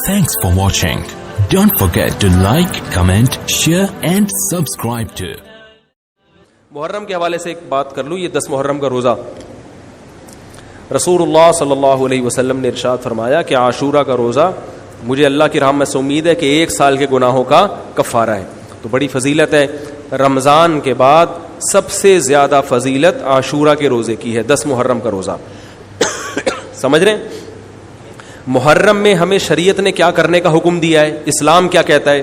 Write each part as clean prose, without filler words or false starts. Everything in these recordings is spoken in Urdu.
Thanks for watching. Don't forget to like, comment, share and subscribe to. محرم کے حوالے سے ایک بات کر لوں. یہ 10 محرم کا روزہ رسول اللہ صلی اللہ علیہ وسلم نے ارشاد فرمایا کہ عاشورہ کا روزہ مجھے اللہ کی رحمت سے امید ہے کہ 1 سال کے گناہوں کا کفارہ ہے. تو بڑی فضیلت ہے. رمضان کے بعد سب سے زیادہ فضیلت عاشورہ کے روزے کی ہے, 10 محرم کا روزہ. سمجھ رہے ہیں محرم میں ہمیں شریعت نے کیا کرنے کا حکم دیا ہے, اسلام کیا کہتا ہے؟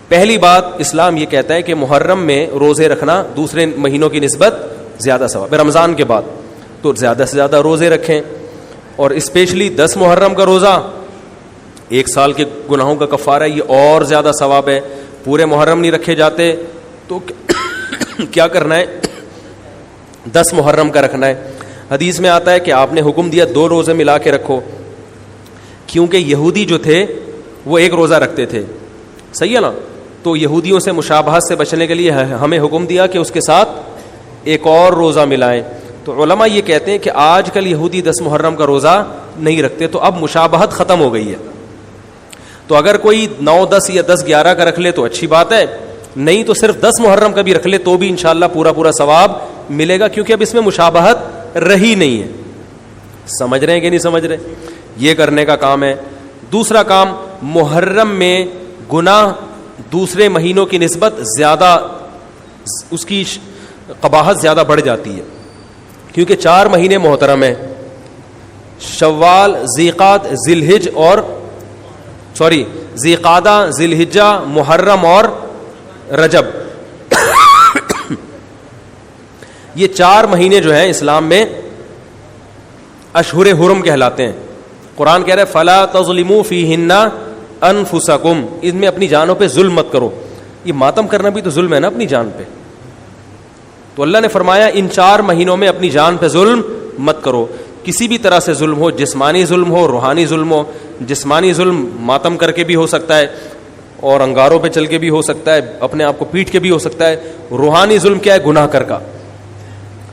پہلی بات, اسلام یہ کہتا ہے کہ محرم میں روزے رکھنا دوسرے مہینوں کی نسبت زیادہ ثواب ہے. رمضان کے بعد تو زیادہ سے زیادہ روزے رکھیں, اور اسپیشلی 10 محرم کا روزہ 1 سال کے گناہوں کا کفارہ ہے, یہ اور زیادہ ثواب ہے. پورے محرم نہیں رکھے جاتے تو کیا کرنا ہے, 10 محرم کا رکھنا ہے. حدیث میں آتا ہے کہ آپ نے حکم دیا 2 روزے ملا کے رکھو, کیونکہ یہودی جو تھے وہ 1 روزہ رکھتے تھے, صحیح ہے نا. تو یہودیوں سے مشابہت سے بچنے کے لیے ہمیں حکم دیا کہ اس کے ساتھ ایک اور روزہ ملائیں. تو علماء یہ کہتے ہیں کہ آج کل یہودی 10 محرم کا روزہ نہیں رکھتے, تو اب مشابہت ختم ہو گئی ہے. تو اگر کوئی 9, 10 یا 10, 11 کا رکھ لے تو اچھی بات ہے, نہیں تو صرف 10 محرم کا بھی رکھ لے تو بھی انشاءاللہ پورا ثواب ملے گا, کیونکہ اب اس میں مشابہت رہی نہیں ہے. سمجھ رہے ہیں کہ نہیں سمجھ رہے؟ یہ کرنے کا کام ہے. دوسرا کام, محرم میں گناہ دوسرے مہینوں کی نسبت زیادہ, اس کی قباحت زیادہ بڑھ جاتی ہے, کیونکہ 4 مہینے محترم ہیں, شوال, ذیقات, ذیقعدہ, ذی الحجہ, محرم اور رجب. یہ 4 مہینے جو ہیں اسلام میں اشہر حرم کہلاتے ہیں. قرآن کہہ رہا ہے فلا تظلموا فیہن انفسکم, ان میں اپنی جانوں پہ ظلم مت کرو. یہ ماتم کرنا بھی تو ظلم ہے نا اپنی جان پہ. تو اللہ نے فرمایا ان 4 مہینوں میں اپنی جان پہ ظلم مت کرو. کسی بھی طرح سے ظلم ہو, جسمانی ظلم ہو, روحانی ظلم ہو. جسمانی ظلم ماتم کر کے بھی ہو سکتا ہے, اور انگاروں پہ چل کے بھی ہو سکتا ہے, اپنے آپ کو پیٹ کے بھی ہو سکتا ہے. روحانی ظلم کیا ہے؟ گناہ کر کا.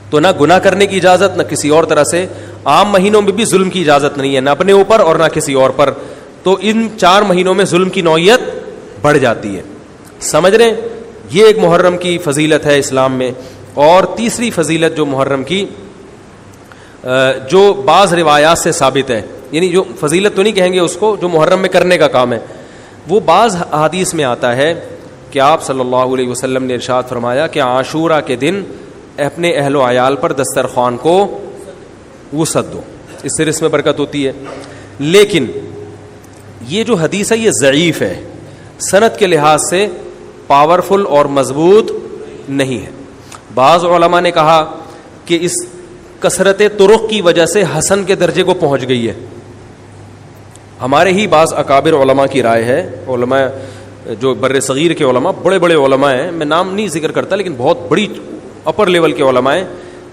تو نہ گناہ کرنے کی اجازت, نہ کسی اور طرح سے. عام مہینوں میں بھی ظلم کی اجازت نہیں ہے, نہ اپنے اوپر اور نہ کسی اور پر. تو ان 4 مہینوں میں ظلم کی نوعیت بڑھ جاتی ہے. سمجھ رہے ہیں؟ یہ ایک محرم کی فضیلت ہے اسلام میں. اور تیسری فضیلت جو محرم کی, جو بعض روایات سے ثابت ہے, یعنی جو فضیلت تو نہیں کہیں گے اس کو, جو محرم میں کرنے کا کام ہے, وہ بعض احادیث میں آتا ہے کہ آپ صلی اللہ علیہ وسلم نے ارشاد فرمایا کہ عاشورہ کے دن اپنے اہل و عیال پر دسترخوان کو وسعت دو, اس سے رزق میں برکت ہوتی ہے. لیکن یہ جو حدیث ہے یہ ضعیف ہے, سند کے لحاظ سے پاورفل اور مضبوط نہیں ہے. بعض علماء نے کہا کہ اس کثرت طرق کی وجہ سے حسن کے درجے کو پہنچ گئی ہے. ہمارے ہی بعض اکابر علماء کی رائے ہے, علماء جو بر صغیر کے علماء, بڑے بڑے علماء ہیں, میں نام نہیں ذکر کرتا لیکن بہت بڑی اپر لیول کے علماء ہیں,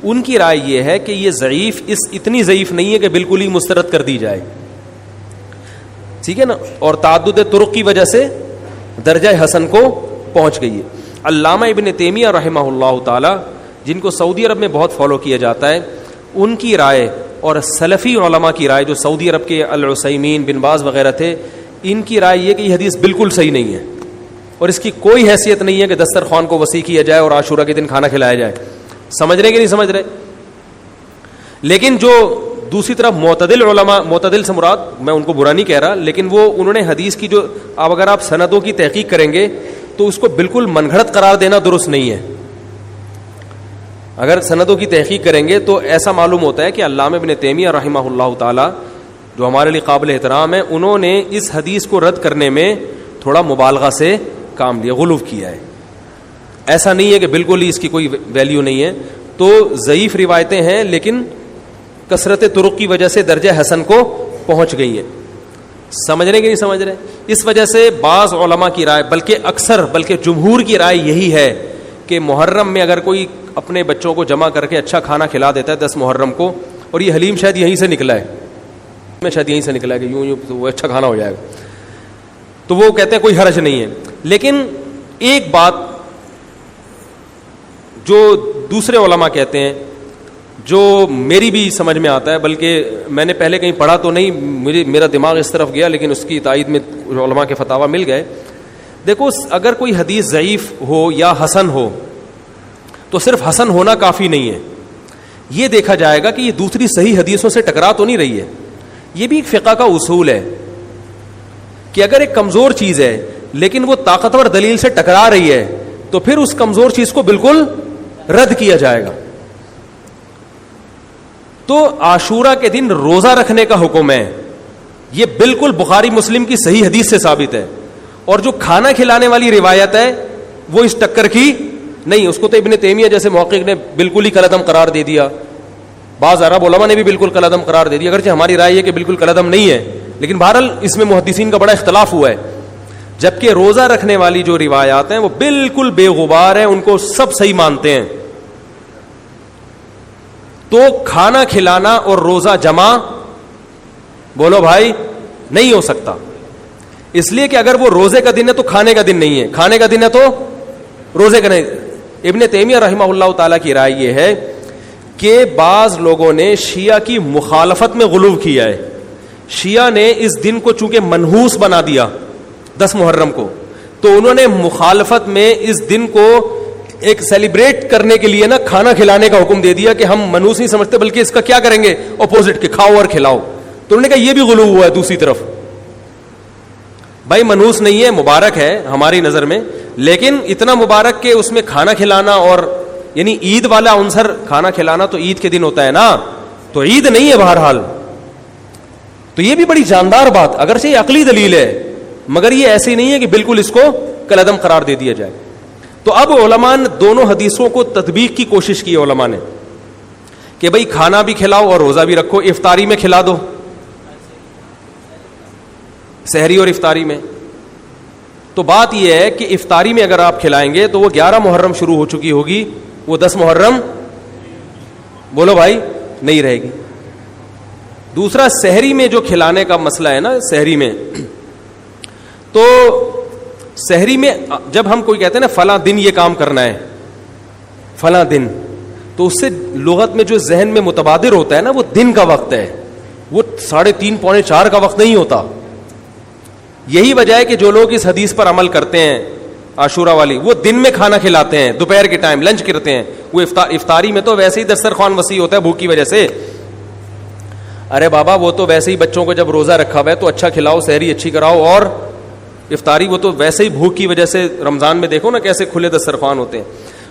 ان کی رائے یہ ہے کہ یہ ضعیف اتنی ضعیف نہیں ہے کہ بالکل ہی مسترد کر دی جائے, ٹھیک ہے نا, اور تعدد طرق کی وجہ سے درجہ حسن کو پہنچ گئی ہے. علامہ ابن تیمیہ رحمہ اللہ تعالی, جن کو سعودی عرب میں بہت فالو کیا جاتا ہے, ان کی رائے اور سلفی علماء کی رائے, جو سعودی عرب کے العثیمین, بن باز وغیرہ تھے, ان کی رائے یہ کہ یہ حدیث بالکل صحیح نہیں ہے, اور اس کی کوئی حیثیت نہیں ہے کہ دسترخوان کو وسیع کیا جائے اور عاشورہ کے دن کھانا کھلایا جائے. سمجھ رہے کہ نہیں سمجھ رہے؟ لیکن جو دوسری طرف معتدل علماء, معتدل سے مراد میں ان کو برا نہیں کہہ رہا, لیکن وہ انہوں نے حدیث کی جو, اب اگر آپ سندوں کی تحقیق کریں گے تو اس کو بالکل من گھڑت قرار دینا درست نہیں ہے. اگر سندوں کی تحقیق کریں گے تو ایسا معلوم ہوتا ہے کہ علامہ ابن تیمیہ رحمہ اللہ تعالی, جو ہمارے لیے قابل احترام ہے, انہوں نے اس حدیث کو رد کرنے میں تھوڑا مبالغہ سے کام لیا, غلو کیا ہے. ایسا نہیں ہے کہ بالکل ہی اس کی کوئی ویلیو نہیں ہے. تو ضعیف روایتیں ہیں لیکن کثرت طرق کی وجہ سے درجہ حسن کو پہنچ گئی ہیں. سمجھ رہے کہ نہیں سمجھ رہے؟ اس وجہ سے بعض علماء کی رائے, بلکہ جمہور کی رائے یہی ہے کہ محرم میں اگر کوئی اپنے بچوں کو جمع کر کے اچھا کھانا کھلا دیتا ہے 10 محرم کو, اور یہ حلیم شاید یہیں سے نکلا ہے, میں شاید یہیں سے نکلا ہے کہ یوں وہ اچھا کھانا ہو جائے گا, تو وہ کہتے ہیں کوئی حرج نہیں ہے. لیکن ایک بات جو دوسرے علماء کہتے ہیں جو میری بھی سمجھ میں آتا ہے, بلکہ میں نے پہلے کہیں پڑھا تو نہیں, میرا دماغ اس طرف گیا, لیکن اس کی تائید میں علماء کے فتاوی مل گئے. دیکھو اگر کوئی حدیث ضعیف ہو یا حسن ہو تو صرف حسن ہونا کافی نہیں ہے, یہ دیکھا جائے گا کہ یہ دوسری صحیح حدیثوں سے ٹکرا تو نہیں رہی ہے. یہ بھی ایک فقہ کا اصول ہے کہ اگر ایک کمزور چیز ہے لیکن وہ طاقتور دلیل سے ٹکرا رہی ہے تو پھر اس کمزور چیز کو بالکل رد کیا جائے گا. تو عاشورہ کے دن روزہ رکھنے کا حکم ہے, یہ بالکل بخاری مسلم کی صحیح حدیث سے ثابت ہے. اور جو کھانا کھلانے والی روایت ہے وہ اس ٹکر کی نہیں, اس کو تو ابن تیمیہ جیسے محقق نے بالکل ہی کالعدم قرار دے دیا, بعض عرب علماء نے بھی بالکل کالعدم قرار دے دیا, اگرچہ ہماری رائے ہے کہ بالکل کالعدم نہیں ہے, لیکن بہرحال اس میں محدثین کا بڑا اختلاف ہوا ہے. جبکہ روزہ رکھنے والی جو روایات ہیں وہ بالکل بے غبار ہیں, ان کو سب صحیح مانتے ہیں. تو کھانا کھلانا اور روزہ جمع بولو بھائی نہیں ہو سکتا, اس لیے کہ اگر وہ روزے کا دن ہے تو کھانے کا دن نہیں ہے, کھانے کا دن ہے تو روزے کا نہیں. ابن تیمیہ رحمہ اللہ تعالیٰ کی رائے یہ ہے کہ بعض لوگوں نے شیعہ کی مخالفت میں غلو کیا ہے. شیعہ نے اس دن کو چونکہ منحوس بنا دیا 10 محرم کو, تو انہوں نے مخالفت میں اس دن کو ایک سیلیبریٹ کرنے کے لیے نا کھانا کھلانے کا حکم دے دیا کہ ہم منحوس نہیں سمجھتے بلکہ اس کا کیا کریں گے اپوزٹ, کہ کھاؤ اور کھلاؤ. تو انہوں نے کہا یہ بھی غلو ہوا ہے دوسری طرف. بھائی منحوس نہیں ہے, مبارک ہے ہماری نظر میں, لیکن اتنا مبارک کہ اس میں کھانا کھلانا اور یعنی عید والا عنصر, کھانا کھلانا تو عید کے دن ہوتا ہے نا, تو عید نہیں ہے بہرحال. تو یہ بھی بڑی جاندار بات, اگرچہ یہ عقلی دلیل ہے مگر یہ ایسی نہیں ہے کہ بالکل اس کو کالعدم قرار دے دیا جائے. تو اب علماء نے دونوں حدیثوں کو تطبیق کی کوشش کی علماء نے کہ بھئی کھانا بھی کھلاؤ اور روزہ بھی رکھو, افطاری میں کھلا دو, سحری اور افطاری میں. تو بات یہ ہے کہ افطاری میں اگر آپ کھلائیں گے تو وہ 11 محرم شروع ہو چکی ہوگی, وہ 10 محرم بولو بھائی نہیں رہے گی. دوسرا سحری میں جو کھلانے کا مسئلہ ہے نا, سحری میں تو سحری میں جب ہم کوئی کہتے ہیں نا فلاں دن یہ کام کرنا ہے فلاں دن, تو اس سے لغت میں جو ذہن میں متبادر ہوتا ہے نا وہ دن کا وقت ہے, وہ 3:30 پونے 4 کا وقت نہیں ہوتا. یہی وجہ ہے کہ جو لوگ اس حدیث پر عمل کرتے ہیں عاشورہ والی, وہ دن میں کھانا کھلاتے ہیں, دوپہر کے ٹائم لنچ کرتے ہیں. وہ افطاری میں تو ویسے ہی دسترخوان وسیع ہوتا ہے بھوک کی وجہ سے. ارے بابا وہ تو ویسے ہی بچوں کو جب روزہ رکھا ہوا ہے تو اچھا کھلاؤ, سحری اچھی کراؤ, اور افطاری وہ تو ویسے ہی بھوک کی وجہ سے, رمضان میں دیکھو نا کیسے کھلے دسترخوان ہوتے ہیں.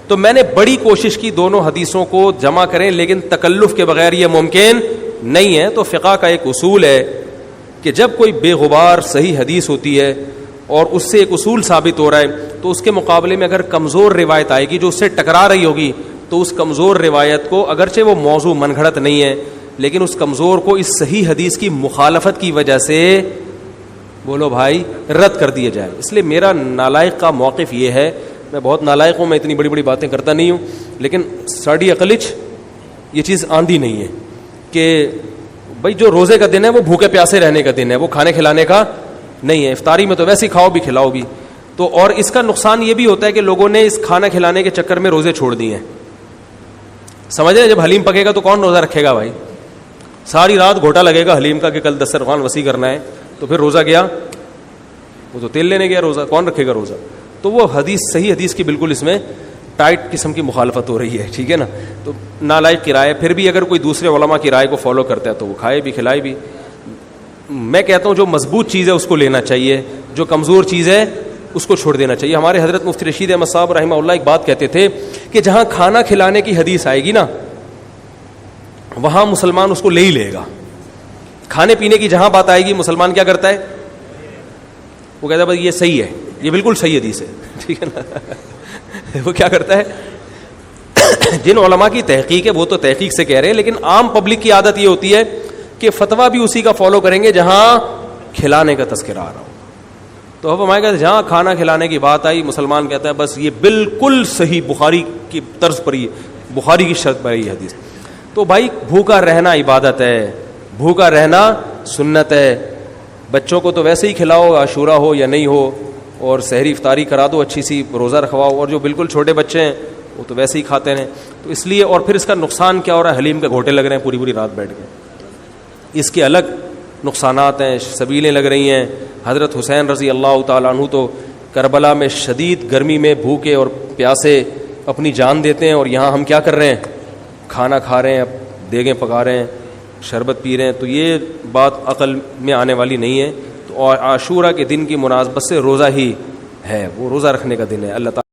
تو میں نے بڑی کوشش کی دونوں حدیثوں کو جمع کریں, لیکن تکلف کے بغیر یہ ممکن نہیں ہے. تو فقہ کا ایک اصول ہے کہ جب کوئی بے غبار صحیح حدیث ہوتی ہے اور اس سے ایک اصول ثابت ہو رہا ہے, تو اس کے مقابلے میں اگر کمزور روایت آئے گی جو اس سے ٹکرا رہی ہوگی, تو اس کمزور روایت کو اگرچہ وہ موضوع من گھڑت نہیں ہے لیکن اس کمزور کو اس صحیح حدیث کی مخالفت کی وجہ سے بولو بھائی رد کر دیا جائے. اس لیے میرا نالائق کا موقف یہ ہے, میں بہت نالائق ہوں, میں اتنی بڑی بڑی باتیں کرتا نہیں ہوں, لیکن ساڑی عقلچ یہ چیز آندھی نہیں ہے کہ بھائی جو روزے کا دن ہے وہ بھوکے پیاسے رہنے کا دن ہے, وہ کھانے کھلانے کا نہیں ہے. افطاری میں تو ویسے ہی کھاؤ بھی کھلاؤ بھی. تو اور اس کا نقصان یہ بھی ہوتا ہے کہ لوگوں نے اس کھانا کھلانے کے چکر میں روزے چھوڑ دیے ہیں. سمجھ رہے ہیں, جب حلیم پکے گا تو کون روزہ رکھے گا بھائی, ساری رات گھوٹا لگے گا حلیم کا کہ کل دسترخوان وسیع کرنا ہے, تو پھر روزہ گیا, وہ تو تیل لینے گیا, روزہ کون رکھے گا روزہ. تو وہ حدیث صحیح حدیث کی بالکل اس میں ٹائٹ قسم کی مخالفت ہو رہی ہے, ٹھیک ہے نا. تو نالائق کی رائے, پھر بھی اگر کوئی دوسرے علماء کی رائے کو فالو کرتا ہے تو وہ کھائے بھی کھلائے بھی. میں کہتا ہوں جو مضبوط چیز ہے اس کو لینا چاہیے, جو کمزور چیز ہے اس کو چھوڑ دینا چاہیے. ہمارے حضرت مفتی رشید احمد صاحب رحمہ اللہ ایک بات کہتے تھے کہ جہاں کھانا کھلانے کی حدیث آئے گی نا وہاں مسلمان اس کو لے ہی لے گا. کھانے پینے کی جہاں بات آئے گی مسلمان کیا کرتا ہے, وہ کہتا ہے بھائی یہ صحیح ہے, یہ بالکل صحیح حدیث ہے, ٹھیک ہے نا. وہ کیا کرتا ہے, جن علماء کی تحقیق ہے وہ تو تحقیق سے کہہ رہے ہیں, لیکن عام پبلک کی عادت یہ ہوتی ہے کہ فتویٰ بھی اسی کا فالو کریں گے جہاں کھلانے کا تذکرہ آ رہا ہو. تو اب ہمارے کہتے ہیں جہاں کھانا کھلانے کی بات آئی مسلمان کہتا ہے بس یہ بالکل صحیح بخاری کی طرز پر, یہ بخاری کی شرط پر یہ حدیث. تو بھائی بھوکا رہنا عبادت ہے, بھوکا رہنا سنت ہے. بچوں کو تو ویسے ہی کھلاؤ عاشورہ ہو یا نہیں ہو, اور سحری افطاری کرا دو, اچھی سی روزہ رکھواؤ. اور جو بالکل چھوٹے بچے ہیں وہ تو ویسے ہی کھاتے رہیں. تو اس لیے, اور پھر اس کا نقصان کیا ہو رہا ہے, حلیم کے گھوٹے لگ رہے ہیں پوری پوری رات بیٹھ کے, اس کے الگ نقصانات ہیں, سبیلیں لگ رہی ہیں. حضرت حسین رضی اللہ تعالیٰ عنہ تو کربلا میں شدید گرمی میں بھوکے اور پیاسے اپنی جان دیتے ہیں, اور یہاں ہم کیا کر رہے ہیں, کھانا کھا رہے ہیں, دیگیں پکا رہے ہیں, شربت پی رہے ہیں. تو یہ بات عقل میں آنے والی نہیں ہے. تو عاشورہ کے دن کی مناسبت سے روزہ ہی ہے, وہ روزہ رکھنے کا دن ہے. اللہ تعالیٰ